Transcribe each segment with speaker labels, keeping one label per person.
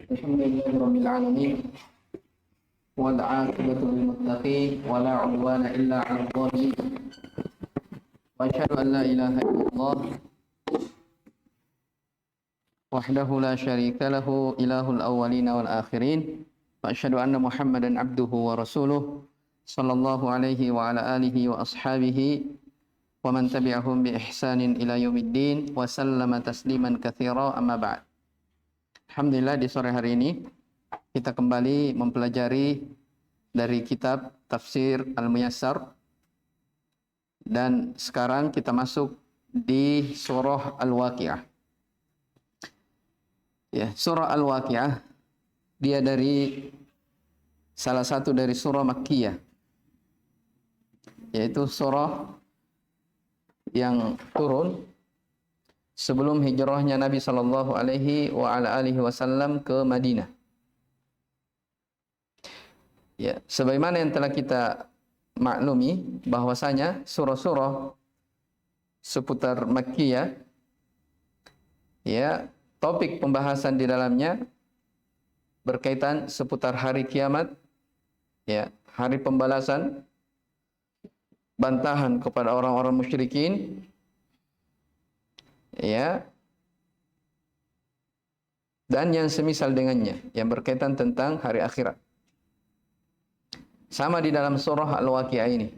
Speaker 1: Alhamdulillahi rabbil alamin wal 'aqibatu lil muttaqin wa la 'udwana illa 'alal zalimin. Wa asyhadu an la ilaha illallah wahdahu la syarika lahu ilahul awwalin wal akhirin. Wa asyhadu anna Muhammadan 'abduhu wa rasuluh sallallahu alaihi wa ala alihi wa ashabihi wa man tabi'ahum bi ihsanin ila yaumiddin wa sallama tasliman katsira amma ba'd. Alhamdulillah, di sore hari ini kita kembali mempelajari dari kitab Tafsir Al-Muyassar, dan sekarang kita masuk di surah Al-Waqi'ah. Ya, surah Al-Waqi'ah dia dari salah satu dari surah Makkiyah, yaitu surah yang turun sebelum hijrahnya Nabi sallallahu alaihi wa ala alihi wasallam ke Madinah. Ya, sebagaimana yang telah kita maklumi bahwasanya surah-surah seputar Makkiyah, ya, topik pembahasan di dalamnya berkaitan seputar hari kiamat, ya, hari pembalasan, bantahan kepada orang-orang musyrikin, ya, dan yang semisal dengannya yang berkaitan tentang hari akhirat. Sama di dalam surah Al-Waqi'ah ini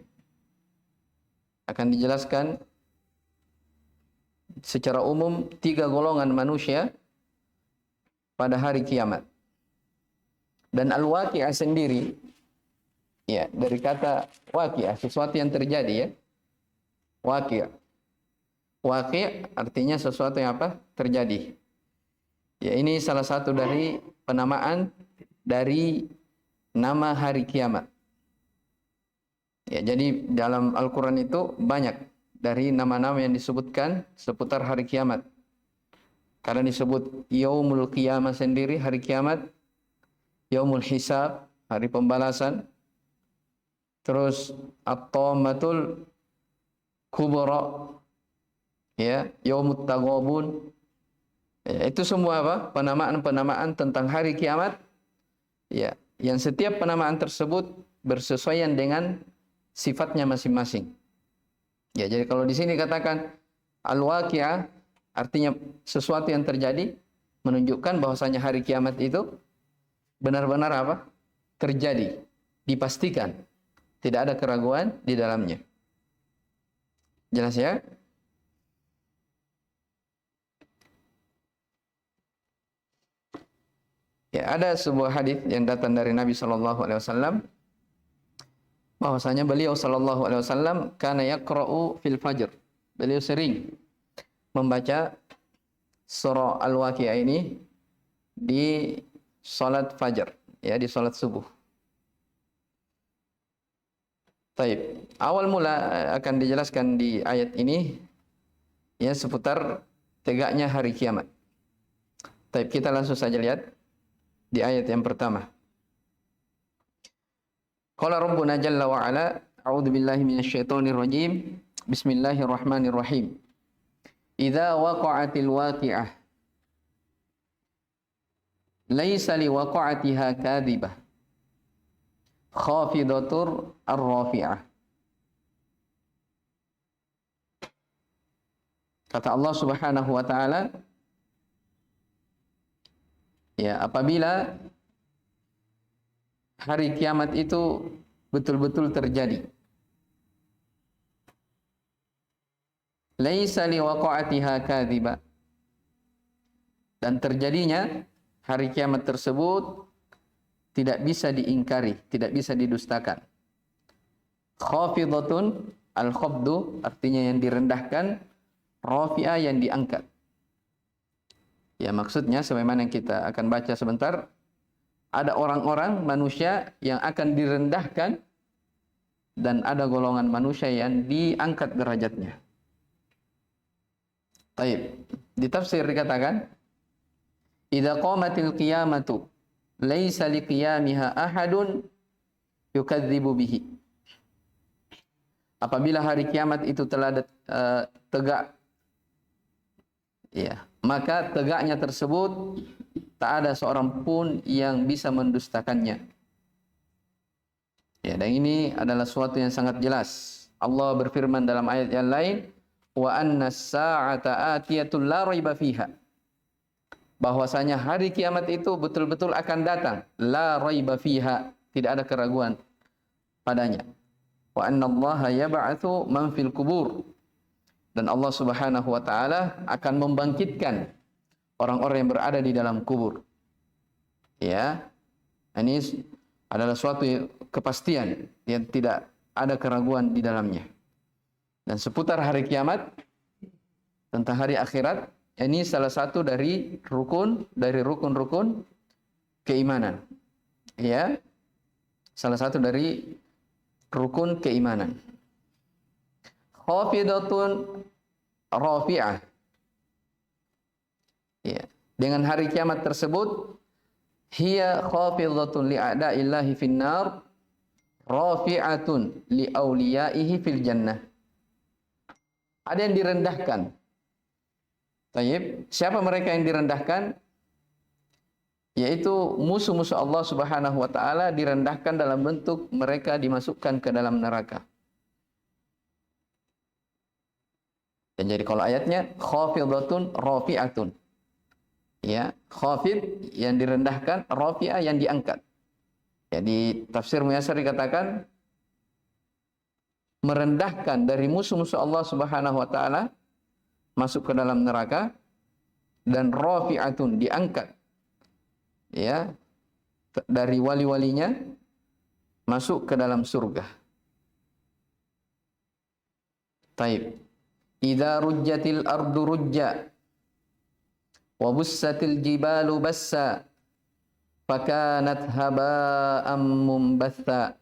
Speaker 1: akan dijelaskan secara umum 3 golongan manusia pada hari kiamat. Dan Al-Waqi'ah sendiri, ya, dari kata waqi'ah, sesuatu yang terjadi, ya. Waqi'ah. Waqi' artinya sesuatu yang apa? Terjadi. Ya, ini salah satu dari penamaan dari nama hari kiamat. Ya, jadi dalam Al-Quran itu banyak dari nama-nama yang disebutkan seputar hari kiamat. Karena disebut Yaumul Qiyamah sendiri, hari kiamat. Yaumul Hisab, hari pembalasan. Terus At-Tammatul Kubra, ya, Yaumut Taghabun. Ya, itu semua apa? Penamaan-penamaan tentang hari kiamat, ya, yang setiap penamaan tersebut bersesuaian dengan sifatnya masing-masing. Ya, jadi kalau di sini katakan Al-Waqi'ah artinya sesuatu yang terjadi, menunjukkan bahwasanya hari kiamat itu benar-benar apa? Terjadi, dipastikan. Tidak ada keraguan di dalamnya. Jelas, ya? Ya, ada sebuah hadis yang datang dari Nabi sallallahu alaihi wasallam bahwasanya beliau sallallahu alaihi wasallam kana yaqra'u fil fajr. Beliau sering membaca surah Al-Waqi'ah ini di salat fajar, ya, di salat subuh. Baik, awal mula akan dijelaskan di ayat ini, ya, seputar tegaknya hari kiamat. Baik, kita langsung saja lihat di ayat yang pertama. Qala Rabbuna jalla wa ala, a'udzu billahi minasyaitonir rajim. Bismillahirrahmanirrahim. Idza waqa'atil waqi'ah laisa liwaqa'atiha kadhibah khafidatur ar-rafi'ah. Kata Allah Subhanahu wa taala, ya, apabila hari kiamat itu betul-betul terjadi, laisa liwaqa'atiha kadhiba, dan terjadinya hari kiamat tersebut tidak bisa diingkari, tidak bisa didustakan. Khafidatun, al-khafdu artinya yang direndahkan, rafi'ah yang diangkat. Ya, maksudnya sebagaimana yang kita akan baca sebentar, ada orang-orang manusia yang akan direndahkan dan ada golongan manusia yang diangkat derajatnya. Baik, di tafsir dikatakan, idza qamatil qiyamatu laisa liqiyamiha ahadun yukadzibu bihi. Apabila hari kiamat itu telah tegak, ya, maka tegaknya tersebut tak ada seorang pun yang bisa mendustakannya. Ya, dan ini adalah suatu yang sangat jelas. Allah berfirman dalam ayat yang lain, wa anna as-sa'ata atiyatun la raiba fiha. Bahwasanya hari kiamat itu betul-betul akan datang, la raiba fiha, tidak ada keraguan padanya. Wa anna Allah yab'atsu man fil kubur. Dan Allah Subhanahu wa taala akan membangkitkan orang-orang yang berada di dalam kubur. Ya. Ini adalah suatu kepastian yang tidak ada keraguan di dalamnya. Dan seputar hari kiamat, tentang hari akhirat, ini salah satu dari rukun-rukun keimanan. Ya. Salah satu dari rukun keimanan. Khafidatun rafi'ah. Ya. Dengan hari kiamat tersebut, hiya khafidatun li'a'da'illahi finnar, rafi'atun li'auliyaihi fil jannah. Ada yang direndahkan. Tayyib, siapa mereka yang direndahkan? Yaitu musuh-musuh Allah Subhanahu wa taala direndahkan dalam bentuk mereka dimasukkan ke dalam neraka. Dan jadi kalau ayatnya khafidatun rafi'atun. Ya, khafid yang direndahkan, rafi'ah yang diangkat. Ya, di tafsir Muyassar dikatakan merendahkan dari musuh-musuh Allah Subhanahu wa taala masuk ke dalam neraka, dan rafi'atun diangkat ya dari wali-walinya masuk ke dalam surga. Taib. Idza rujjatil ardu rujja wa bussatil jibalu bassa fakanat haba'am mumbatha.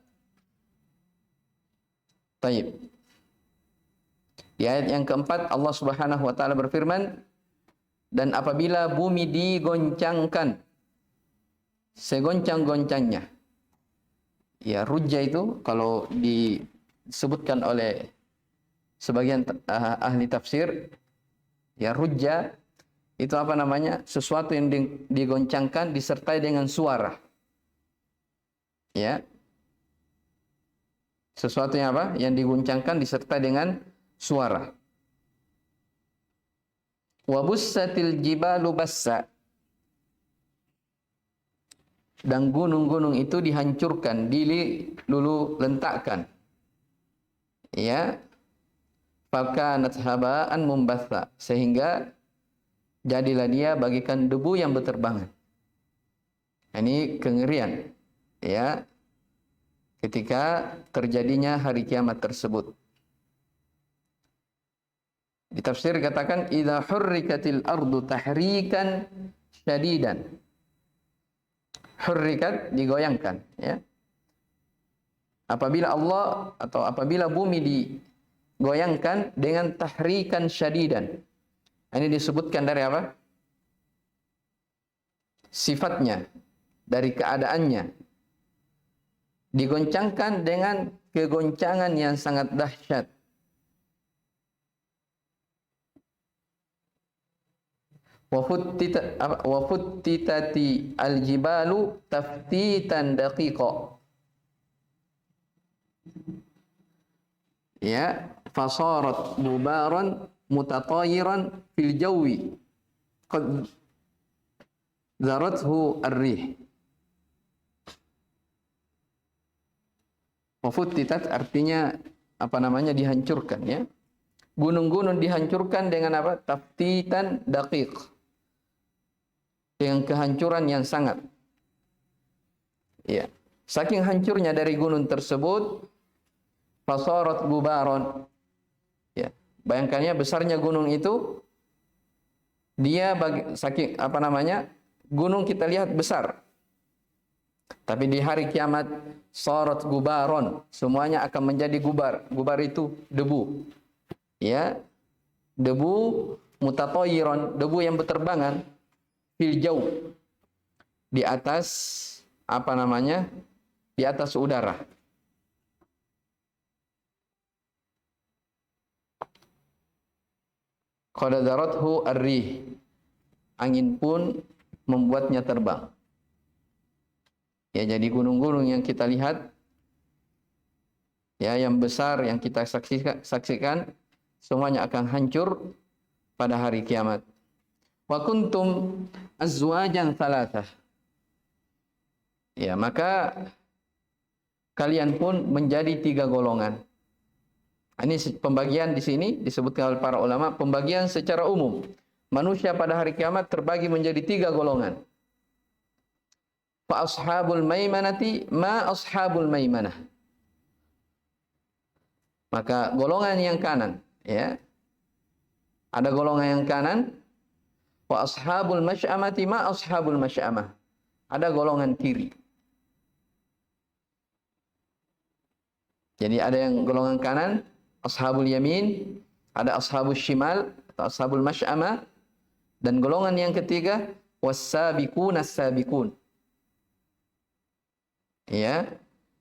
Speaker 1: Taib. Di ayat yang keempat Allah Subhanahu wa taala berfirman, dan apabila bumi digoncangkan segoncang-goncangnya. Ya, rujja itu kalau disebutkan oleh sebagian ahli tafsir, ya rujja itu apa namanya? Sesuatu yang digoncangkan disertai dengan suara. Ya. Sesuatu yang apa? Yang diguncangkan disertai dengan suara. Wa bussatil jibalu bassa. Dan gunung-gunung itu dihancurkan, dilulu lentakkan. Ya. Fakanat haba'an mumbatha, sehingga jadilah dia bagikan debu yang berterbangan. Ini kengerian ya ketika terjadinya hari kiamat tersebut. Di tafsir katakan idza hurrikatil ardu tahrikan syadidan. Hurrikat digoyangkan ya. Apabila bumi digoyangkan dengan tahrikan syadidan. Ini disebutkan dari apa? Sifatnya, dari keadaannya. Digoncangkan dengan kegoncangan yang sangat dahsyat. Wa futtitati al-jibalu taftitan daqiqa. Ya, fasarat bubaran mutatayiran fil jawi qad zarathu ar-rih. Wafutitat artinya apa namanya? Dihancurkan ya. Gunung-gunung dihancurkan dengan apa? Taftitan daqiq. Dengan kehancuran yang sangat. Ya. Saking hancurnya dari gunung tersebut, fasarat bubaron. Ya. Bayangkannya besarnya gunung itu, dia saking apa namanya? Gunung kita lihat besar. Tapi di hari kiamat sarat gubaron, semuanya akan menjadi gubar. Gubar itu debu. Ya. Debu mutatayiran, debu yang berterbangan fil jauh. Di atas apa namanya? Di atas udara. Qad darathu ar-rih. Angin pun membuatnya terbang. Ya, jadi gunung-gunung yang kita lihat, ya, yang besar yang kita saksikan semuanya akan hancur pada hari kiamat. Wa kuntum azwajan thalathah. Ya, maka kalian pun menjadi 3 golongan. Ini pembagian di sini disebutkan oleh para ulama, pembagian secara umum. Manusia pada hari kiamat terbagi menjadi 3 golongan. Fa ashabul maimanati ma ashabul maimanah. Maka golongan yang kanan, ya. Ada golongan yang kanan. Wa ashabul masy'amati ma ashabul masy'amah. Ada golongan kiri. Jadi ada yang golongan kanan, ashabul yamin, ada ashabul shimal atau ashabul masy'amah, dan golongan yang ketiga was-sabiqun as-sabiqun. Ya,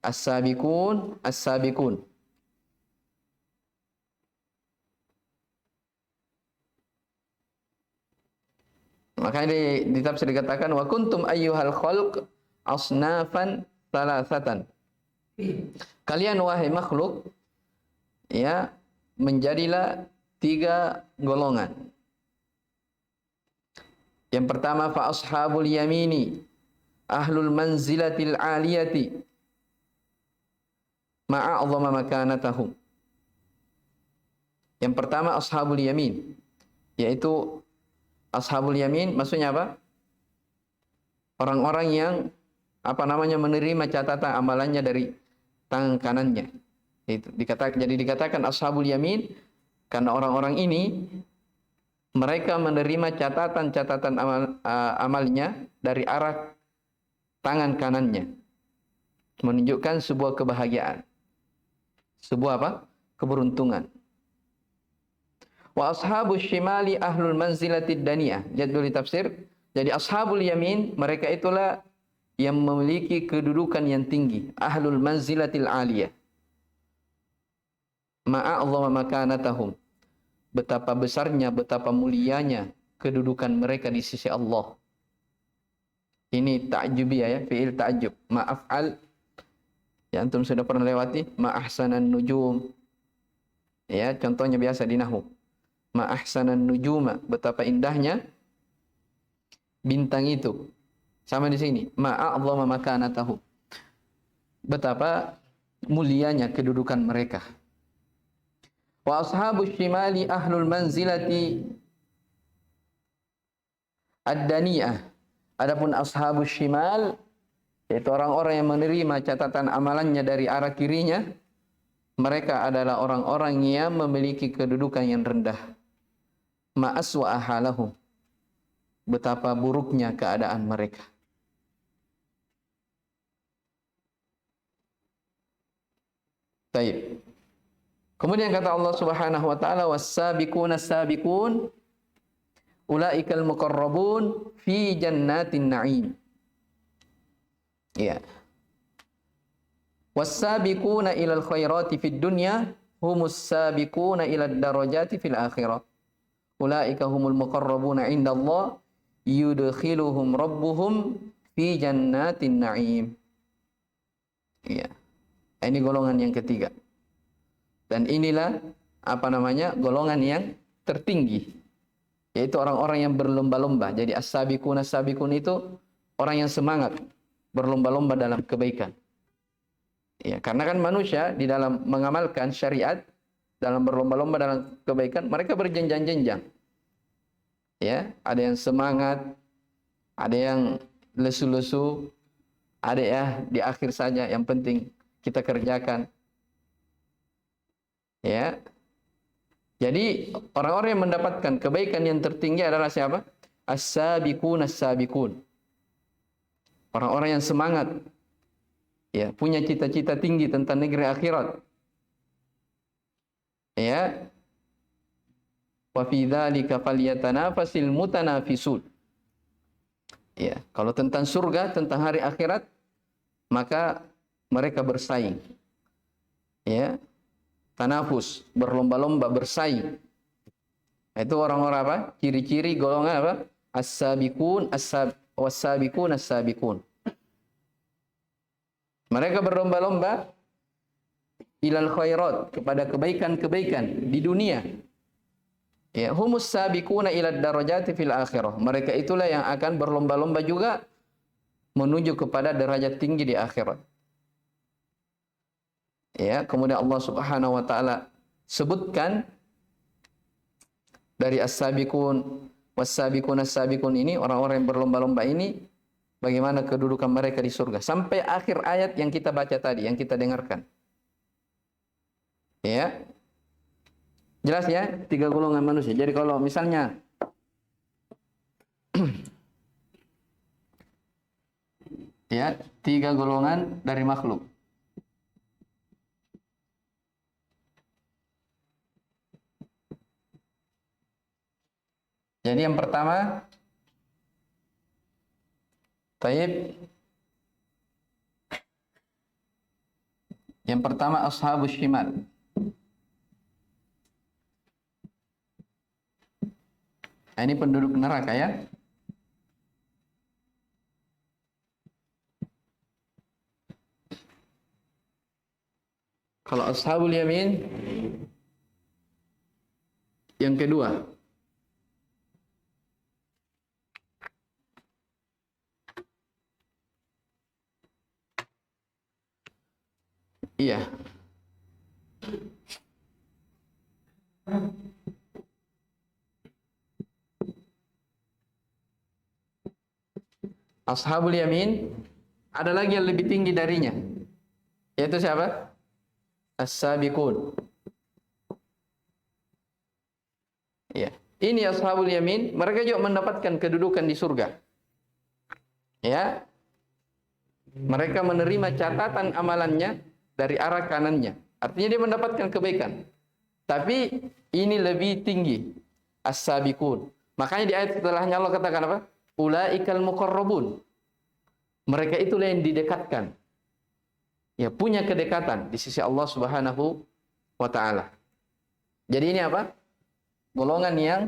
Speaker 1: as-sabiqun as-sabiqun. Maka di tafsir dikatakan wa kuntum ayyuhal khalq asnafan thalathatan. Kalian wahai makhluk, ya, menjadilah 3 golongan. Yang pertama fa ashabul yamini ahlul manzilatil aliyati ma'a'zama makanatahum. Yang pertama ashabul yamin, yaitu ashabul yamin maksudnya apa? Orang-orang yang menerima catatan amalannya dari tangan kanannya. Itu dikatakan ashabul yamin karena orang-orang ini mereka menerima catatan-catatan amalnya dari arah tangan kanannya. Menunjukkan sebuah kebahagiaan. Sebuah apa? Keberuntungan. Wa ashabus shimali ahlul manzilatid daniyah. Jadul tafsir. Jadi ashabul yamin mereka itulah yang memiliki kedudukan yang tinggi, ahlul manzilatil aliyah. Ma'a'zama makanatahum. Betapa besarnya, betapa mulianya kedudukan mereka di sisi Allah. Ini ta'jubiyah, ya, fi'il ta'jub. Ma'af'al, ya, antum sudah pernah lewati. Ma'ahsanan nujum. Ya, contohnya biasa di nahwu. Ma'ahsanan nujuma, betapa indahnya bintang itu. Sama di sini, ma'a'zama makanatahu. Betapa mulianya kedudukan mereka. Wa ashabus shimali ahlul manzilati ad-daniyah. Adapun ashabus shimal, yaitu orang-orang yang menerima catatan amalannya dari arah kirinya, mereka adalah orang-orang yang memiliki kedudukan yang rendah. Ma'aswa ahalahum. Betapa buruknya keadaan mereka. Baik. Kemudian kata Allah Subhanahu wa taala was-sabiquna as-sabiqun ulaikal muqarrabun fi jannatin na'im. Ya. Was-sabiquna ilal khairati fid dunya humus sabiquna ilad darajati fil akhirah. Ulaika humul muqarrabuna indallah yudkhiluhum rabbuhum fi jannatin na'im. Ya. Ini golongan yang ketiga. Dan inilah golongan yang tertinggi, yaitu orang-orang yang berlomba-lomba. Jadi as-sabiqun as-sabiqun itu orang yang semangat berlomba-lomba dalam kebaikan. Ya, karena kan manusia di dalam mengamalkan syariat, dalam berlomba-lomba dalam kebaikan, mereka berjenjang-jenjang. Ya, ada yang semangat, ada yang lesu-lesu, ada ya di akhir saja, yang penting kita kerjakan. Ya. Jadi orang-orang yang mendapatkan kebaikan yang tertinggi adalah siapa? As-sabiqun as-sabiqun. Orang-orang yang semangat, ya, punya cita-cita tinggi tentang negeri akhirat. Ya. Wa fi dzalika falyatanafasil mutanafisun. Ya, kalau tentang surga, tentang hari akhirat, maka mereka bersaing. Ya. Tanafus, berlomba-lomba, bersaing. Itu orang-orang apa? Ciri-ciri golongan apa? As-sabiqun was-sabiqun as-sabiqun. Mereka berlomba-lomba ilal khairat, kepada kebaikan-kebaikan di dunia. Ya, humus sabiquna ilad darajati fil akhirah. Mereka itulah yang akan berlomba-lomba juga menuju kepada derajat tinggi di akhirat. Ya, kemudian Allah Subhanahu wa taala sebutkan dari as-sabiqun was-sabiqun as-sabiqun ini, orang-orang yang berlomba-lomba ini, bagaimana kedudukan mereka di surga sampai akhir ayat yang kita baca tadi, yang kita dengarkan. Ya. Jelas ya, 3 golongan manusia. Jadi kalau misalnya ya, 3 golongan dari makhluk. Jadi yang pertama, taib. Yang pertama ashabus shimal. Nah, ini penduduk neraka ya. Kalau ashabul yamin yang kedua. Iya. Ashabul yamin ada lagi yang lebih tinggi darinya. Yaitu siapa? As-sabiqun. Ya. Ini ashabul yamin, mereka juga mendapatkan kedudukan di surga. Ya. Mereka menerima catatan amalannya dari arah kanannya. Artinya dia mendapatkan kebaikan. Tapi ini lebih tinggi. As-sabiqun. Makanya di ayat setelahnya Allah katakan apa? Ulaikal muqarrabun. Mereka itulah yang didekatkan. Ya, punya kedekatan di sisi Allah Subhanahu wa taala. Jadi ini apa? Golongan yang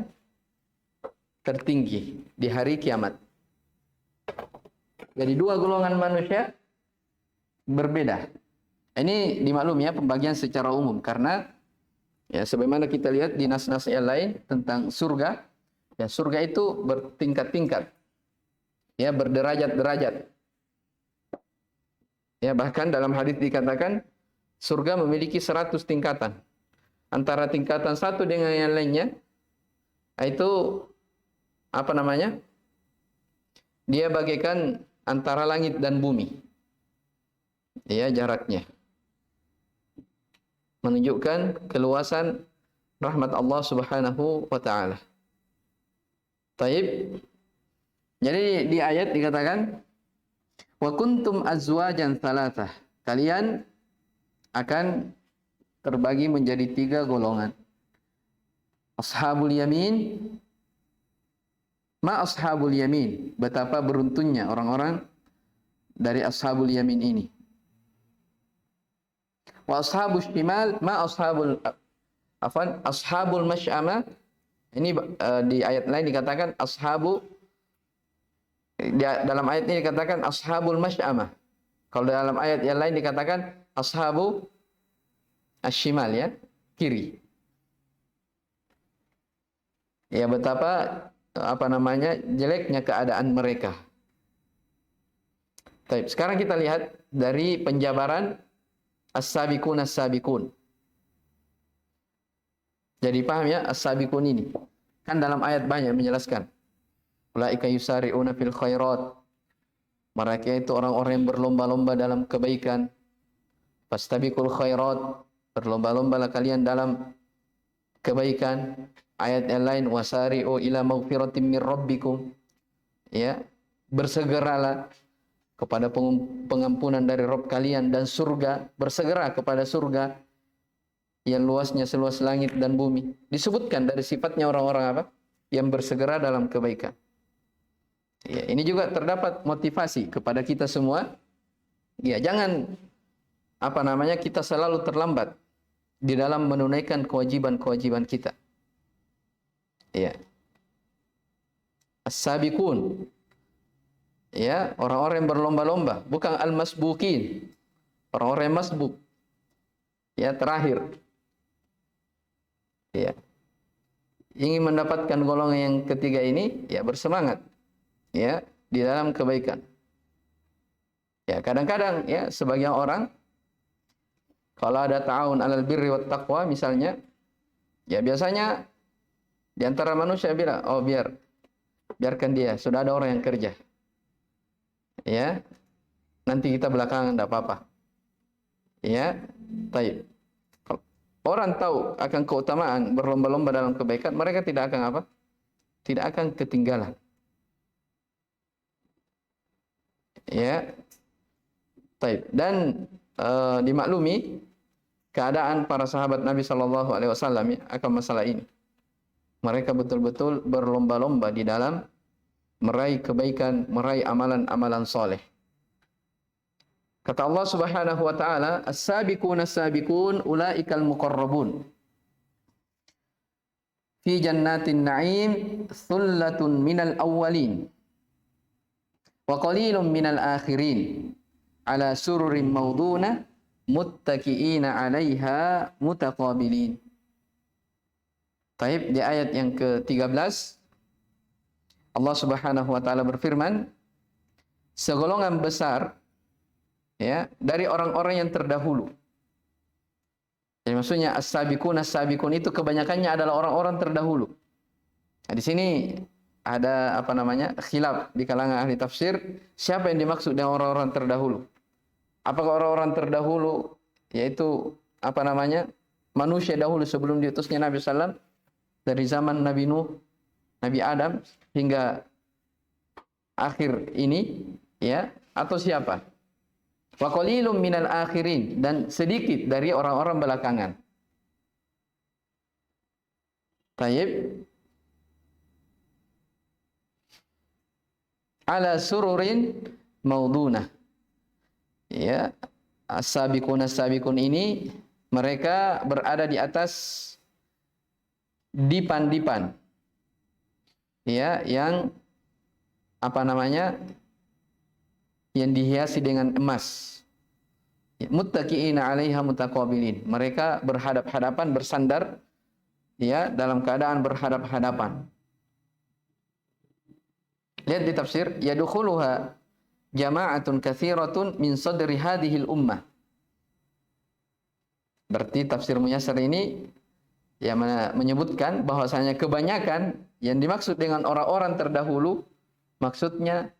Speaker 1: tertinggi di hari kiamat. Jadi 2 golongan manusia berbeda. Ini dimaklumi ya, pembagian secara umum, karena ya sebagaimana kita lihat di nas-nas yang lain tentang surga, ya surga itu bertingkat-tingkat. Ya, berderajat-derajat. Ya, bahkan dalam hadis dikatakan surga memiliki 100 tingkatan. Antara tingkatan satu dengan yang lainnya itu apa namanya? Dia bagaikan antara langit dan bumi. Ya, jaraknya. Menunjukkan keluasan rahmat Allah Subhanahu wa taala. Taib. Jadi di ayat dikatakan wa kuntum azwajan thalathah. Kalian akan terbagi menjadi 3 golongan. Ashabul yamin. Ma ashabul yamin. Betapa beruntungnya orang-orang dari ashabul yamin ini. Wa ashabus shimal ma ashabul masy'ama. Ini di ayat lain dikatakan dalam ayat ini dikatakan ashabul masy'amah. Kalau dalam ayat yang lain dikatakan ashabu ashimal, ya, kiri. Ya, betapa jeleknya keadaan mereka. Baik, sekarang kita lihat dari penjabaran as-sabiqun as-sabiqun. Jadi paham ya as-sabiqun ini. Kan dalam ayat banyak menjelaskan. Ulaika yusari'una fil khairat. Mereka itu orang-orang yang berlomba-lomba dalam kebaikan. Fastabiqul khairat. Berlomba-lombalah kalian dalam kebaikan. Ayat yang lain wasari'u ila maghfiratin mir rabbikum. Ya, bersegeralah kepada pengampunan dari Rabb kalian dan surga, bersegera kepada surga yang luasnya seluas langit dan bumi. Disebutkan dari sifatnya orang-orang apa? Yang bersegera dalam kebaikan. Ya, ini juga terdapat motivasi kepada kita semua. Ya, jangan kita selalu terlambat di dalam menunaikan kewajiban-kewajiban kita. Ya. As-sabiqun. Ya, orang-orang yang berlomba-lomba, bukan al-masbukin. Orang-orang yang masbuk. Ya, terakhir. Ya. Ingin mendapatkan golongan yang ketiga ini, ya bersemangat. Ya, di dalam kebaikan. Ya, kadang-kadang ya sebagian orang kalau ada ta'awun 'alal birri wat taqwa misalnya, ya biasanya di antara manusia bilang, "Oh, biarkan dia, sudah ada orang yang kerja." Ya, nanti kita belakangan enggak apa-apa. Ya, baik. Kalau orang tahu akan keutamaan berlomba-lomba dalam kebaikan, mereka tidak akan apa? Tidak akan ketinggalan. Ya, baik. Dan dimaklumi keadaan para sahabat Nabi Shallallahu Alaihi Wasallam ya, akan masalah ini. Mereka betul-betul berlomba-lomba di dalam meraih kebaikan, meraih amalan-amalan soleh. Kata Allah Subhanahu wa taala, "As-sabiquna as-sabiqun ulaikal muqarrabun fi jannatin na'im thullatun minal awwalin wa qalilun minal akhirin ala sururin mawduna muttaqiina 'alaiha mutaqabilin." Taib, di ayat yang ke-13 Allah Subhanahu wa taala berfirman, segolongan besar ya dari orang-orang yang terdahulu. Jadi maksudnya as-sabiqun itu kebanyakannya adalah orang-orang terdahulu. Nah, di sini ada apa namanya? Khilaf di kalangan ahli tafsir, siapa yang dimaksud dengan orang-orang terdahulu? Apakah orang-orang terdahulu yaitu apa namanya? Manusia dahulu sebelum diutusnya Nabi sallallahu dari zaman Nabi Nuh, Nabi Adam hingga akhir ini ya, atau siapa? Wa qalilum minal akhirin, dan sedikit dari orang-orang belakangan. Taib. Ala sururin maudunah. Ya, as-sabiqun ini mereka berada di atas dipan-dipan. Ya, yang apa namanya? Yang dihiasi dengan emas. Muttaqiina 'alaiha mutaqabilin. Mereka berhadap-hadapan, bersandar ya dalam keadaan berhadap-hadapan. Lihat di tafsir, yadkhuluha jama'atun katsiratun min sadri hadhil ummah. Berarti tafsir Muyassar ini yang menyebutkan bahwasanya kebanyakan yang dimaksud dengan orang-orang terdahulu maksudnya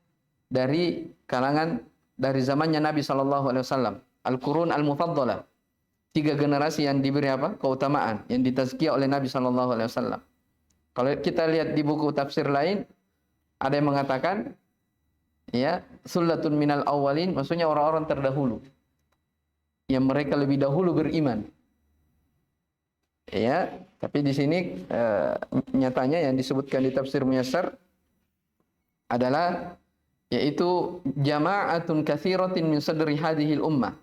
Speaker 1: dari kalangan dari zamannya Nabi Shallallahu Alaihi Wasallam, al-Qurun al-Mufaddalah, 3 generasi yang diberi apa? Keutamaan, yang ditazkiyah oleh Nabi Shallallahu Alaihi Wasallam. Kalau kita lihat di buku tafsir lain, ada yang mengatakan, ya, sullatun minal awwalin, maksudnya orang-orang terdahulu, yang mereka lebih dahulu beriman. Ya, tapi di sini nyatanya yang disebutkan di tafsir Muyassar adalah yaitu jama'atun katsiratin min sadri hadhil ummah.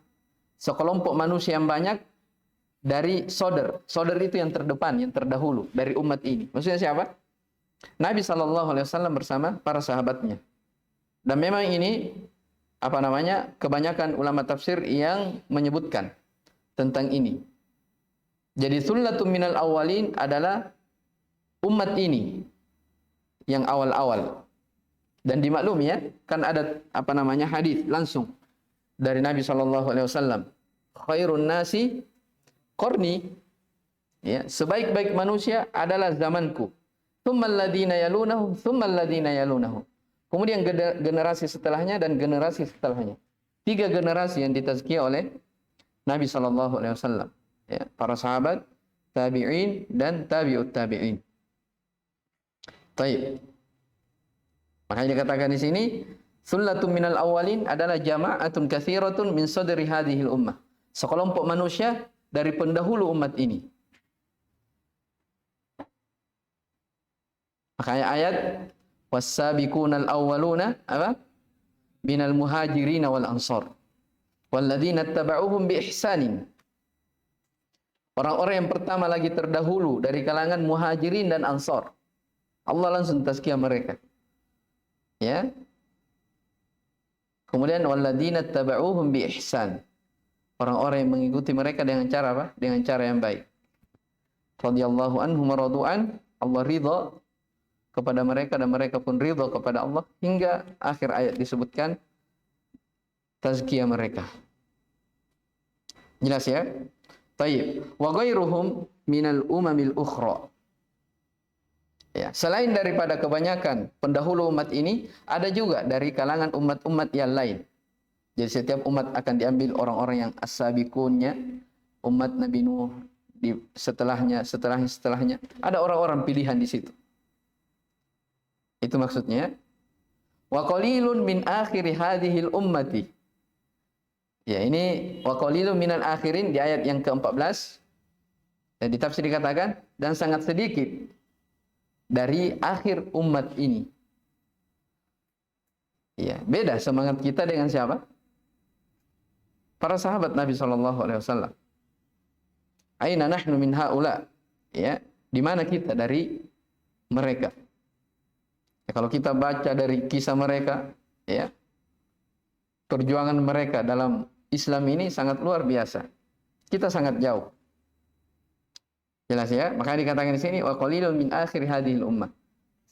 Speaker 1: Sekelompok manusia yang banyak dari sodar. Sodar itu yang terdepan, yang terdahulu dari umat ini. Maksudnya siapa? Nabi sallallahu alaihi wasallam bersama para sahabatnya. Dan memang ini apa namanya? Kebanyakan ulama tafsir yang menyebutkan tentang ini. Jadi sullatun minal awwalin adalah umat ini yang awal-awal. Dan dimaklumi ya, kan ada apa namanya hadis langsung dari Nabi Shallallahu Alaihi Wasallam. Khairun nasi qarni, ya, sebaik-baik manusia adalah zamanku. Tsummal ladzina yalunahum, tsummal ladzina yalunahum. Kemudian generasi setelahnya dan generasi setelahnya. 3 generasi yang ditazkiyah oleh Nabi Shallallahu Alaihi Wasallam. Ya, para sahabat, tabi'in dan tabi'ut tabi'in. Baik. Makanya dikatakan di sini, sullatun minal awwalin adalah jama'atun katsiratun min sadri hadhil ummah. Sekelompok manusia dari pendahulu umat ini. Makanya ayat was-sabiqunal awwaluna apa? Minal muhajirin wal ansar walladzina ittaba'uuhum bi ihsanin. Orang-orang yang pertama lagi terdahulu dari kalangan muhajirin dan ansar. Allah langsung tazkiyah mereka. Ya. Kemudian walladzina tabauhum bi ihsan. Orang-orang yang mengikuti mereka dengan cara apa? Dengan cara yang baik. Radhiyallahu anhum wa radu'an. Allah ridha kepada mereka dan mereka pun ridha kepada Allah, hingga akhir ayat disebutkan tazkiyah mereka. Jelas ya? Tayyib. Wa ghairuhum minal umamil ukhra. Ya, selain daripada kebanyakan pendahulu umat ini, ada juga dari kalangan umat-umat yang lain. Jadi setiap umat akan diambil orang-orang yang as-sabiqunnya, umat Nabi Nuh di setelahnya, setelahnya. Ada orang-orang pilihan di situ. Itu maksudnya. Wa qalilun min akhiri hadhil ummati. Ya, ini wa qalilun minal akhirin di ayat yang ke-14. Dan di tafsir dikatakan dan sangat sedikit dari akhir umat ini. Ya, beda semangat kita dengan siapa? Para sahabat Nabi sallallahu alaihi wasallam. Aina nahnu min haula? Ya, di mana kita dari mereka? Ya, kalau kita baca dari kisah mereka, ya, perjuangan mereka dalam Islam ini sangat luar biasa. Kita sangat jauh. Jelas ya? Maka dikatakan di sini wa qalilun min akhir hadhil ummah.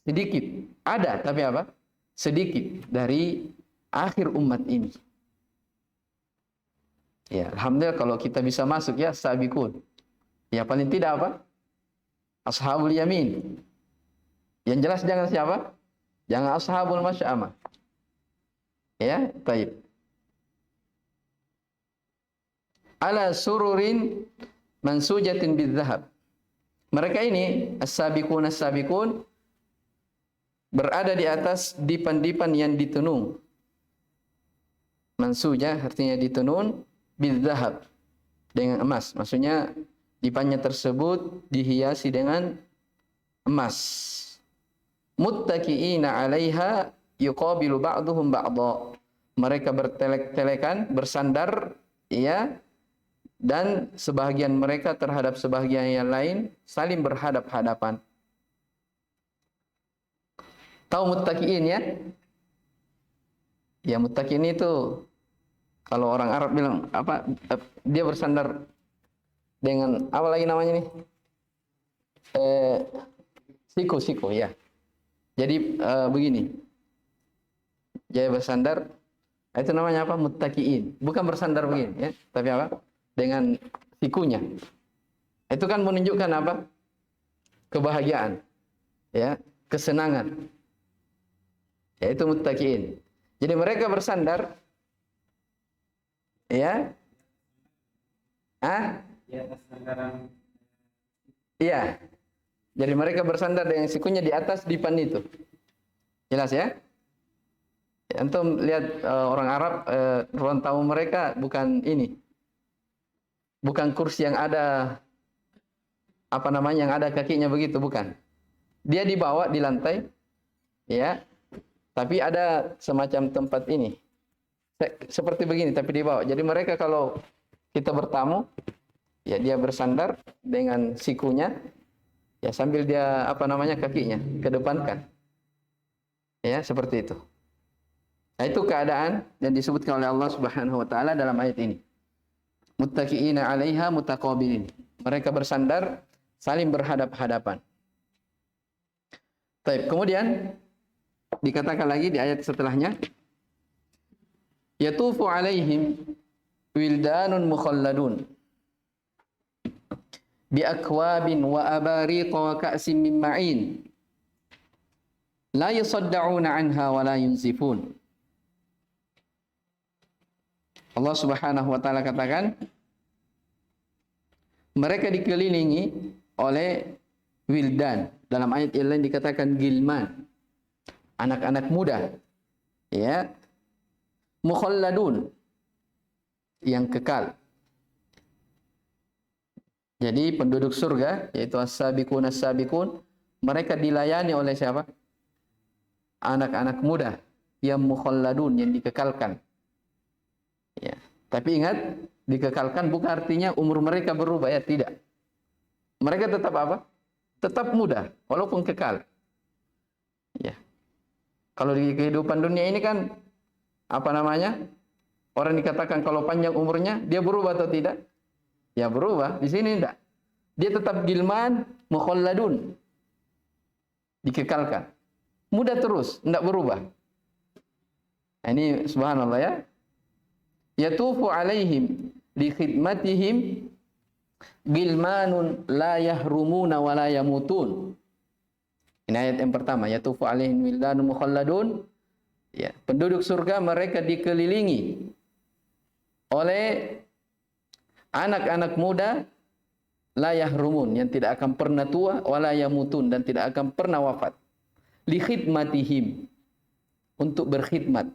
Speaker 1: Sedikit, ada tapi apa? Sedikit dari akhir umat ini. Ya, alhamdulillah kalau kita bisa masuk ya sabiqun. Ya paling tidak apa? Ashabul yamin. Yang jelas jangan siapa? Jangan ashabul masy'amah. Ya, baik. Ala sururin mansujatin bidzahab. Mereka ini as-sabiqun berada di atas dipan-dipan yang ditenun. Mansujah artinya ditenun bidzahab, dengan emas. Maksudnya dipannya tersebut dihiasi dengan emas. Muttaqiina 'alaiha yuqabilu ba'duhum ba'dha. Mereka bertelek-telekan, bersandar, ya, dan sebahagian mereka terhadap sebahagian yang lain saling berhadap-hadapan. Tahu muttaqiin ya? Ya, muttaqiin itu kalau orang Arab bilang apa? Dia bersandar dengan apa lagi namanya nih? Siku ya. Jadi begini. Dia bersandar, itu namanya apa? Muttaqiin. Bukan bersandar begini ya, tapi apa? Dengan sikunya. Itu kan menunjukkan apa? Kebahagiaan. Ya, kesenangan. Yaitu muttaqiin. Jadi mereka bersandar ya.
Speaker 2: Di atas sandaran.
Speaker 1: Iya. Jadi mereka bersandar dengan sikunya di atas dipan itu. Jelas ya? Antum lihat orang Arab, ruang tamu mereka bukan ini. Bukan kursi yang ada apa namanya, yang ada kakinya begitu, bukan. Dia dibawa di lantai, ya. Tapi ada semacam tempat ini. Seperti begini tapi dibawa. Jadi mereka kalau kita bertamu, ya dia bersandar dengan sikunya, ya sambil dia apa namanya kakinya kedepankan. Ya, seperti itu. Nah, itu keadaan yang disebutkan oleh Allah Subhanahu wa taala dalam ayat ini. Muttaqiina 'alaiha mutaqabilin. Mereka bersandar saling berhadap-hadapan. Baik, kemudian dikatakan lagi di ayat setelahnya, yatufu 'alaihim wildanun mukhalladun bi akwabin wa abariqa wa ka'sin min ma'in la yusaddauna 'anha wa la yunzifun. Allah Subhanahu wa taala katakan mereka dikelilingi oleh wildan. Dalam ayat yang lain dikatakan gilman, anak-anak muda, ya, mukhalladun, yang kekal. Jadi penduduk surga yaitu as-sabiqun as-sabiqun, mereka dilayani oleh siapa? Anak-anak muda yang mukhalladun, yang dikekalkan. Ya, tapi ingat, dikekalkan bukan artinya umur mereka berubah, ya, tidak. Mereka tetap apa? Tetap muda walaupun kekal. Ya. Kalau di kehidupan dunia ini kan apa namanya? Orang dikatakan kalau panjang umurnya, dia berubah atau tidak? Ya berubah. Di sini tidak. Dia tetap gilman mukhalladun. Dikekalkan. Muda terus, tidak berubah. Nah, ini subhanallah ya. Yatufu alaihim li khidmatihim gilmanun la yahrumuna wa la yamutun. Ini ayat yang pertama, yatufu alaihim wildanun mukhalladun. Ya, penduduk surga mereka dikelilingi oleh anak-anak muda la yahrumun, yang tidak akan pernah tua, wala yamutun, dan tidak akan pernah wafat. Li khidmatihim, untuk berkhidmat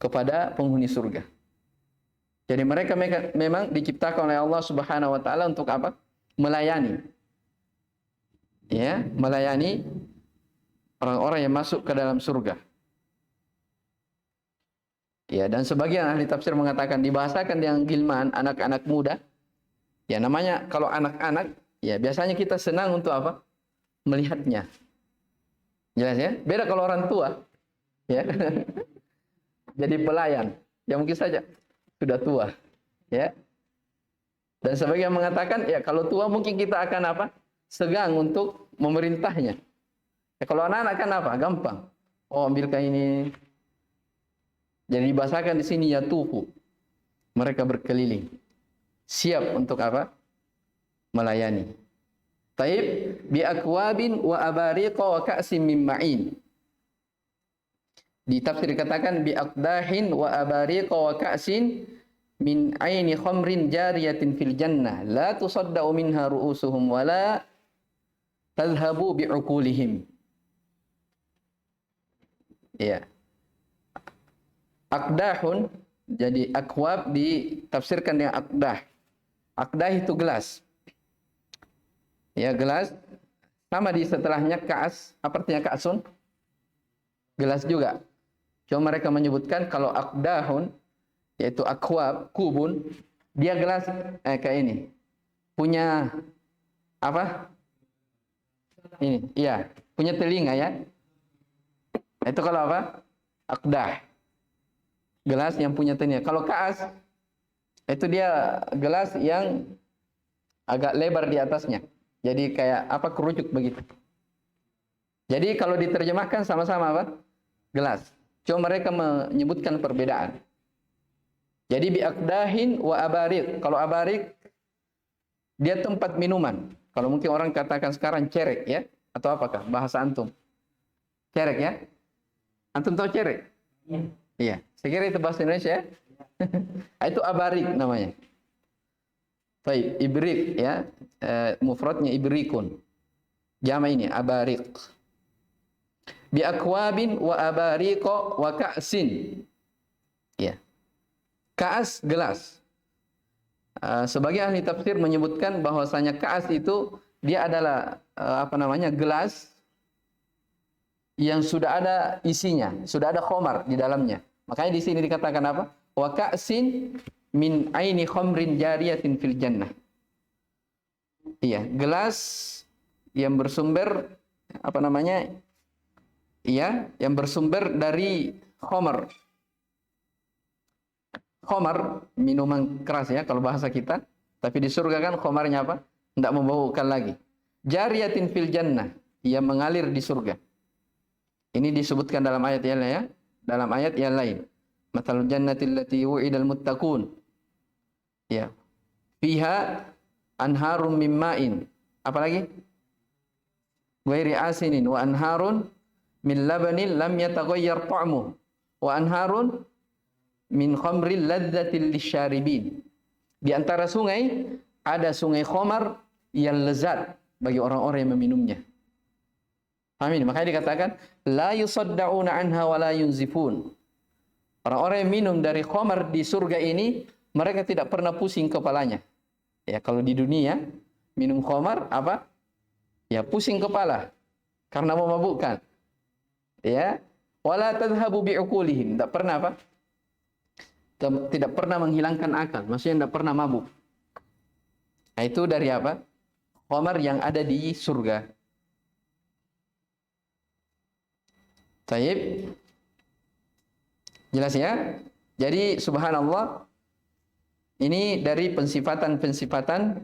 Speaker 1: kepada penghuni surga. Jadi mereka memang diciptakan oleh Allah Subhanahu wa taala untuk apa? Melayani. Ya, melayani orang-orang yang masuk ke dalam surga. Ya, dan sebagian ahli tafsir mengatakan dibahasakan dengan gilman, anak-anak muda. Ya, namanya kalau anak-anak, ya biasanya kita senang untuk apa? Melihatnya. Jelas ya? Beda kalau orang tua. Ya. Jadi pelayan. Ya mungkin saja sudah tua. Ya. Dan sebagian mengatakan, ya kalau tua mungkin kita akan apa? Segang untuk memerintahnya. Ya, kalau anak-anak kan apa? Gampang. Oh, ambilkan ini. Jadi dibahasakan di sini yatufu. Mereka berkeliling. Siap untuk apa? Melayani. Taib bi akwabin wa abariqa wa ka'sim min ma'in. Di tafsir dikatakan bi aqdahin wa abariqa wa ka'sin min aini khamrin jariyatin fil jannah la tusadda'u minha ru'usuhum wa la tadhhabu bi uqulihim. Ya. Aqdahun, jadi akwab ditafsirkan dengan aqdah. Aqdah itu gelas. Ya, gelas. Sama di setelahnya ka'as. Apa artinya ka'asun? Gelas juga. Cuma mereka menyebutkan kalau aqdahun, yaitu akwab, kubun, dia gelas kayak ini. Punya apa? Ini, iya. Punya telinga ya. Itu kalau apa? Aqdah. Gelas yang punya telinga. Kalau ka'as, itu dia gelas yang agak lebar di atasnya. Jadi kayak apa, kerucut begitu. Jadi kalau diterjemahkan sama-sama apa? Gelas. Cuma mereka menyebutkan perbedaan. Jadi biaqdahin wa abarik. Kalau abarik dia tempat minuman. Kalau mungkin orang katakan sekarang cerek ya, atau apakah bahasa antum? Cerek ya? Antum tahu cerek? Iya. Saya kira itu bahasa Indonesia ya. Itu abarik namanya. Baik, ibrik ya, mufradnya ibrikun. Jama ini abarik. Bi akwabin wa abariqa wa ka'sin. Ya. Ka'as gelas. Sebagai ahli tafsir menyebutkan bahwasanya ka'as itu dia adalah gelas yang sudah ada isinya, sudah ada khamar di dalamnya. Makanya di sini dikatakan apa? Wa ka'sin min aini khamrin jariyatin fil jannah. Iya, gelas yang bersumber Iya, yang bersumber dari khamar. Khamar, minuman keras ya kalau bahasa kita. Tapi di surga kan khamarnya apa? Tidak membaukan lagi. Jariyatin fil jannah, yang mengalir di surga. Ini disebutkan dalam ayat yang lain ya. Dalam ayat yang lain. Mathalul jannati allati wu'idal muttaqun. Ya. Fiha anharum min ma'in. Apa lagi? Ghairi asinin wa anharun min labanin lam yataghayyar ta'muh wa anharun min khamril ladzatil lisyaribin. Di antara sungai ada sungai khamar yang lezat bagi orang-orang yang meminumnya. Amin. Makanya dikatakan la yusaddauna anha wa la yunzifun. Orang-orang yang minum dari khamar di surga ini mereka tidak pernah pusing kepalanya. Ya, kalau di dunia minum khamar apa? Ya, pusing kepala karena memabukkan. Ya, wala tadhhabu bi'uqulihim. Tidak pernah apa? Tidak pernah menghilangkan akal, maksudnya tidak pernah mabuk. Nah, itu dari apa? Khamar yang ada di surga. Taib. Jelas ya? Jadi subhanallah, ini dari pensifatan-pensifatan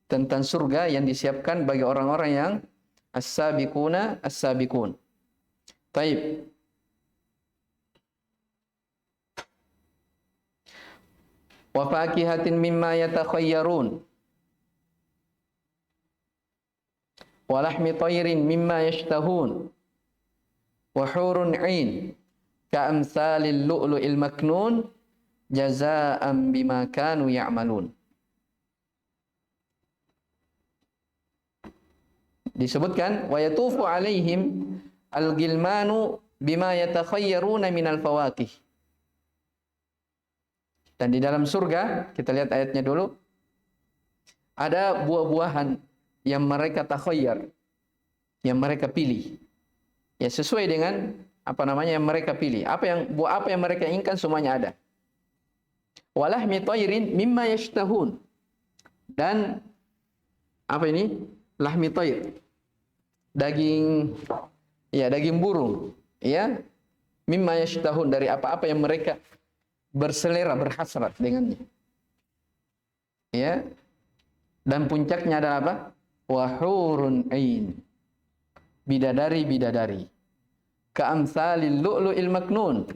Speaker 1: tentang surga yang disiapkan bagi orang-orang yang as-sabiquna as-sabiqun. Taib. Wa fakihatin mimma yatakhayyarun. Wa lahmi tayrin mimma yashtahun. Wa hurun 'ain ka'amsalil lu'lu'il maknun jazaa'an bima kanu ya'malun. Disebutkan wa yatufu 'alaihim al-gilmanu bima yatakhayyaruna minal fawakih. Dan di dalam surga, kita lihat ayatnya dulu, ada buah-buahan yang mereka takhayyar, yang mereka pilih. Ya sesuai dengan yang mereka pilih. Buah apa yang mereka inginkan semuanya ada. Walahmi tayrin mimma yashtahun. Dan apa ini? Lahmi tayr. Daging burung, ya. Mimma yashtahun, dari apa-apa yang mereka berselera, berhasrat dengannya. Ya. Dan puncaknya adalah apa? Wa hurun 'ain. Bidadari-bidadari. Ka'amsalil lu'lu'il maknun.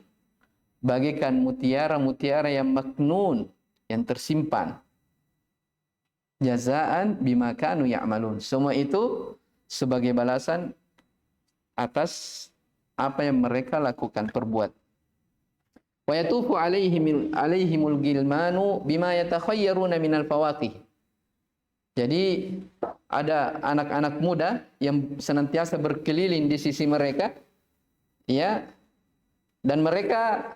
Speaker 1: Bagaikan mutiara-mutiara yang maknun, yang tersimpan. Jazaan bima kanu ya'malun. Semua itu sebagai balasan atas apa yang mereka lakukan, perbuat. Wa yatufu alaihimul gilmanu bima yatakhayyaruna minal fawaqih. Jadi ada anak-anak muda yang senantiasa berkeliling di sisi mereka, ya, dan mereka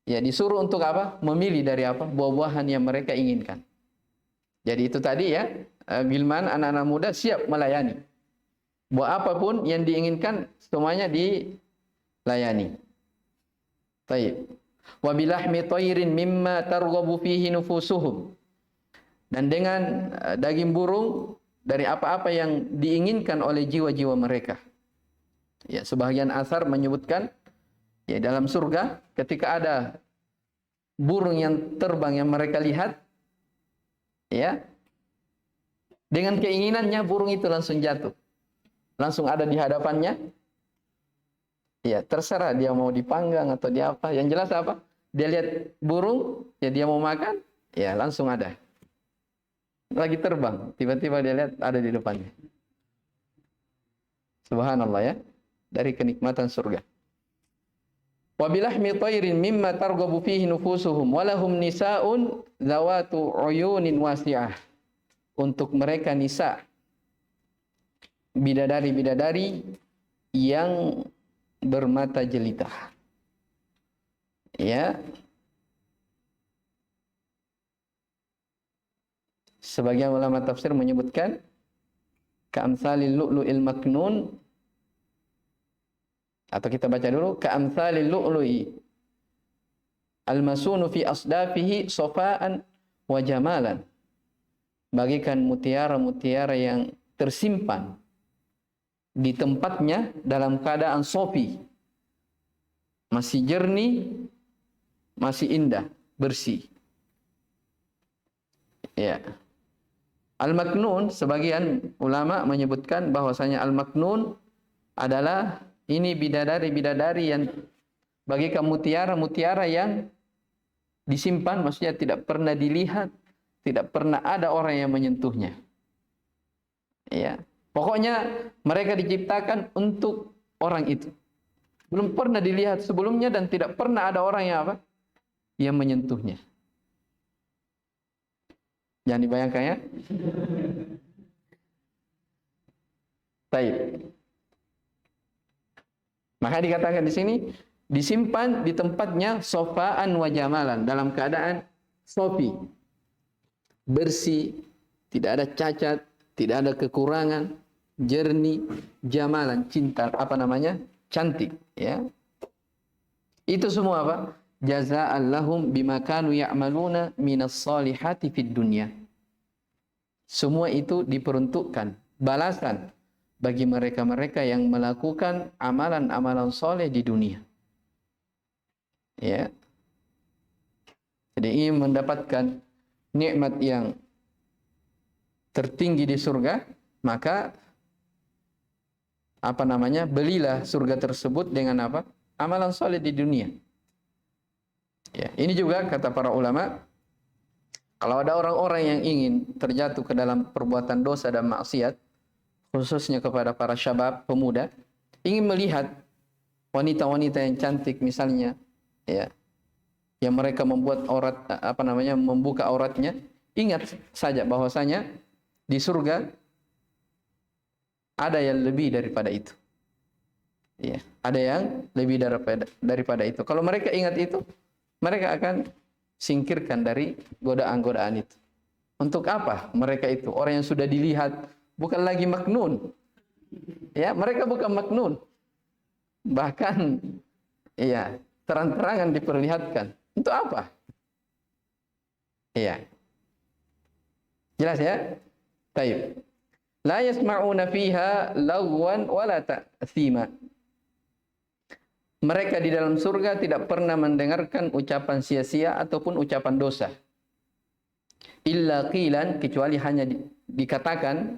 Speaker 1: ya disuruh untuk apa? Memilih dari apa? Buah-buahan yang mereka inginkan. Jadi itu tadi ya, gilman, anak-anak muda siap melayani. Buah apapun yang diinginkan semuanya dilayani. Baik. Wa bilahmi tayrin mimma targhabu fihi nufusuhum. Dan dengan daging burung dari apa-apa yang diinginkan oleh jiwa-jiwa mereka. Ya, sebagian asar menyebutkan ya dalam surga ketika ada burung yang terbang yang mereka lihat, ya, dengan keinginannya burung itu langsung jatuh. Langsung ada di hadapannya. Ya, terserah dia mau dipanggang atau dia apa. Yang jelas apa? Dia lihat burung, ya dia mau makan, ya langsung ada. Lagi terbang, tiba-tiba dia lihat ada di depannya. Subhanallah ya, dari kenikmatan surga. Wa bilahmi tayrin mimma targhabu fihi nufusuhum wa lahum nisaa'un zawatu uyunin wasi'ah. Untuk mereka nisa, bidadari-bidadari yang bermata jelita. Ya. Sebagian ulama tafsir menyebutkan ka'amsalil lu'lu'il maknun, atau kita baca dulu, ka'amsalil lu'lu'i al-masunu fi asdafihi sofa'an wa jamalan. Bagikan mutiara-mutiara yang tersimpan di tempatnya dalam keadaan sofi, masih jernih, masih indah, bersih. Ya. Al-maknun, sebagian ulama menyebutkan bahwasanya al-maknun adalah ini bidadari-bidadari yang bagikan mutiara-mutiara yang disimpan, maksudnya tidak pernah dilihat, tidak pernah ada orang yang menyentuhnya. Ya. Pokoknya mereka diciptakan untuk orang itu. Belum pernah dilihat sebelumnya dan tidak pernah ada orang yang apa? Yang menyentuhnya. Jangan dibayangkan ya. Baik. Maka dikatakan di sini disimpan di tempatnya sofaan wa jamalan, dalam keadaan sofi, bersih, tidak ada cacat, tidak ada kekurangan, jernih, jamalan, cinta, cantik, ya. Itu semua apa? Jazaa'an lahum bima kanu ya'maluna minas solihati fid dunya. Semua itu diperuntukkan balasan bagi mereka-mereka yang melakukan amalan-amalan soleh di dunia. Ya. Jadi ingin mendapatkan nikmat yang tertinggi di surga, maka belilah surga tersebut dengan apa? Amalan soleh di dunia. Ya, ini juga kata para ulama, kalau ada orang-orang yang ingin terjatuh ke dalam perbuatan dosa dan maksiat, khususnya kepada para syabab, pemuda, ingin melihat wanita-wanita yang cantik misalnya, ya, yang mereka membuat membuka auratnya, ingat saja bahwasanya di surga ada yang lebih daripada itu. Ya, ada yang lebih daripada itu. Kalau mereka ingat itu, mereka akan singkirkan dari godaan-godaan itu. Untuk apa mereka itu? Orang yang sudah dilihat, bukan lagi maknun. Ya, mereka bukan maknun. Bahkan ya, terang-terangan diperlihatkan. Untuk apa? Iya. Jelas ya? Baik. La yasma'una fiha lagwan wala ta'thima. Mereka di dalam surga tidak pernah mendengarkan ucapan sia-sia ataupun ucapan dosa. Illa qilan, kecuali hanya dikatakan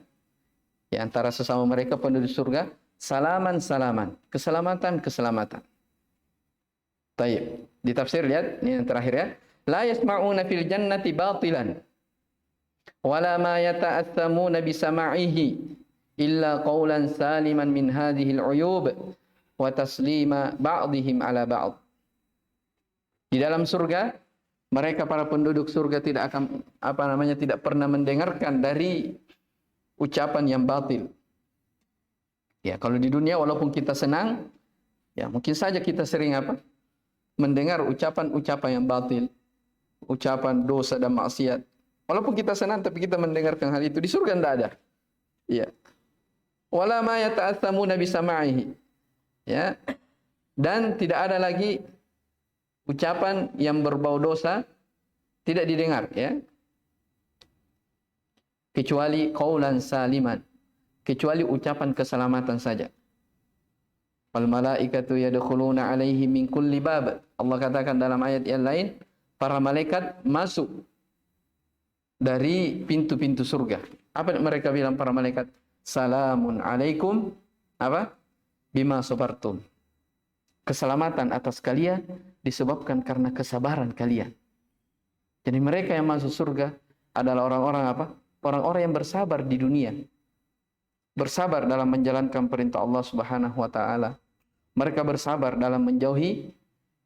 Speaker 1: di antara sesama mereka penduduk surga, salaman salaman, keselamatan keselamatan. Baik, di tafsir lihat ini yang terakhir ya. La yasma'una fil jannati batilan wala ma yata'athamuna bisama'ihi illa qawlan saliman min hadhihi al-uyub wa taslima ba'dihim ala ba'd. Di dalam surga, mereka para penduduk surga tidak akan tidak pernah mendengarkan dari ucapan yang batil. Ya, kalau di dunia walaupun kita senang, ya mungkin saja kita sering mendengar ucapan-ucapan yang batil, ucapan dosa dan maksiat. Walaupun kita senang tapi kita mendengarkan hal itu, di surga tidak ada. Ya. Wala ma yata'athamuna bisama'ihi. Ya. Dan tidak ada lagi ucapan yang berbau dosa tidak didengar, ya. Kecuali qaulan saliman, kecuali ucapan keselamatan saja. Wal malaikatu yadkhuluna alaihi min kulli bab. Allah katakan dalam ayat yang lain, para malaikat masuk dari pintu-pintu surga. Apa mereka bilang para malaikat? Salamun alaikum bima sabartum. Keselamatan atas kalian disebabkan karena kesabaran kalian. Jadi mereka yang masuk surga adalah orang-orang orang-orang yang bersabar di dunia. Bersabar dalam menjalankan perintah Allah Subhanahu wa taala. Mereka bersabar dalam menjauhi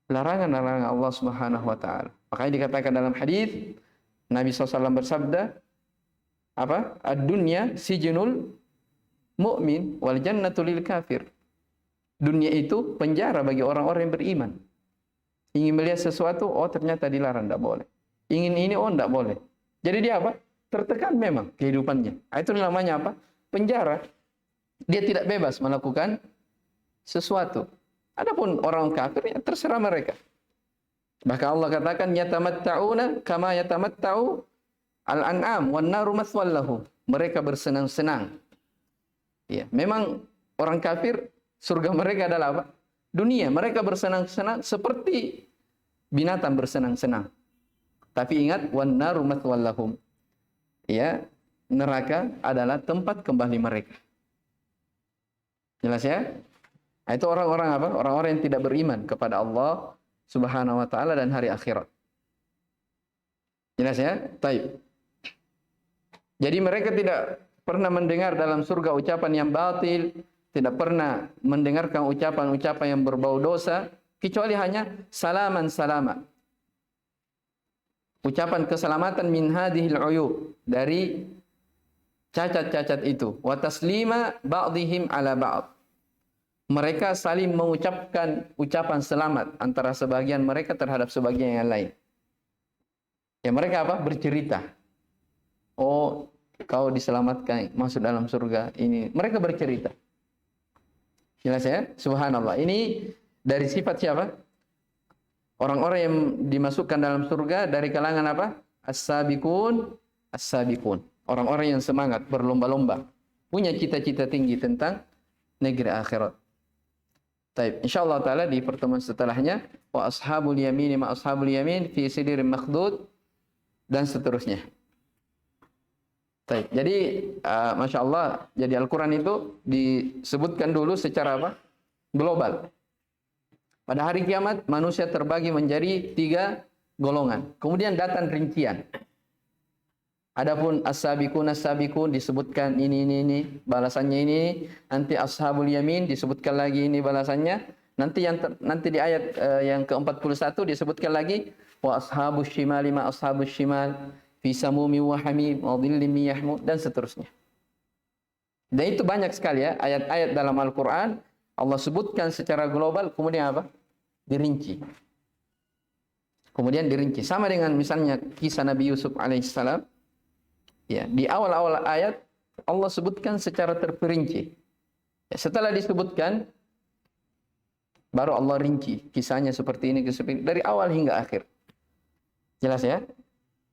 Speaker 1: larangan-larangan Allah Subhanahu wa taala. Makanya dikatakan dalam hadis Nabi SAW bersabda, ad-dunya sijnul mu'min wal jannatu lil kafir. Dunia itu penjara bagi orang-orang yang beriman. Ingin melihat sesuatu, oh ternyata dilarang, tidak boleh. Ingin ini, oh tidak boleh. Jadi dia tertekan memang kehidupannya. Itu namanya penjara. Dia tidak bebas melakukan sesuatu. Adapun orang kafir, ya terserah mereka. Bahkan Allah katakan, yatamatta'una kama yatamatta'u al-an'am wan naru mathwal lahum. Mereka bersenang-senang. Ya, memang orang kafir surga mereka adalah dunia. Mereka bersenang-senang seperti binatang bersenang-senang. Tapi ingat, wan naru mathwal lahum. Ya, neraka adalah tempat kembali mereka. Jelas ya? Itu orang-orang Orang-orang yang tidak beriman kepada Allah Subhanahu wa taala dan hari akhirat. Jelas ya? Baik. Jadi mereka tidak pernah mendengar dalam surga ucapan yang batil, tidak pernah mendengarkan ucapan-ucapan yang berbau dosa, kecuali hanya salaman salama. Ucapan keselamatan min hadhil uyub, dari cacat-cacat itu. Wa taslima ba'dihim ala ba'd. Mereka saling mengucapkan ucapan selamat antara sebagian mereka terhadap sebagian yang lain. Ya mereka bercerita. Oh, kau diselamatkan masuk dalam surga ini. Mereka bercerita. Jelas ya? Subhanallah. Ini dari sifat siapa? Orang-orang yang dimasukkan dalam surga dari kalangan As-sabiqun, as-sabiqun. Orang-orang yang semangat, berlomba-lomba. Punya cita-cita tinggi tentang negeri akhirat. Taib. Insyaallah taala di pertemuan setelahnya wa ashabul yamin ma ashabul yamin fi sidrin makhdud dan seterusnya. Taib. Jadi Masya Allah, jadi Al-Quran itu disebutkan dulu secara apa? Global. Pada hari kiamat manusia terbagi menjadi 3 golongan. Kemudian datang rincian. Adapun as-sabiqun as-sabiqun disebutkan ini balasannya ini, nanti ashabul yamin disebutkan lagi ini balasannya, nanti di ayat yang ke-41 disebutkan lagi wa ashabus shimali ma ashabus shimal fi samumi wa hamim wa dhillim min yahmud dan seterusnya. Dan itu banyak sekali ya ayat-ayat dalam Al-Qur'an Allah sebutkan secara global kemudian apa? Dirinci. Kemudian dirinci sama dengan misalnya kisah Nabi Yusuf alaihissalam. Ya, di awal-awal ayat Allah sebutkan secara terperinci. Ya, setelah disebutkan baru Allah rinci kisahnya seperti ini dari awal hingga akhir. Jelas ya?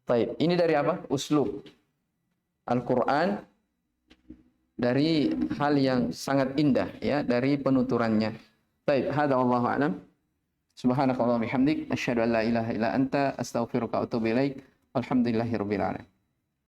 Speaker 1: Baik, ini dari apa? Uslub Al-Qur'an, dari hal yang sangat indah ya, dari penuturannya. Baik, hada wallahu a'lam. Subhanakallahumma bihamdik asyhadu an la ilaha illa anta astaghfiruka wa atubu ilaik. Alhamdulillahirabbil alamin.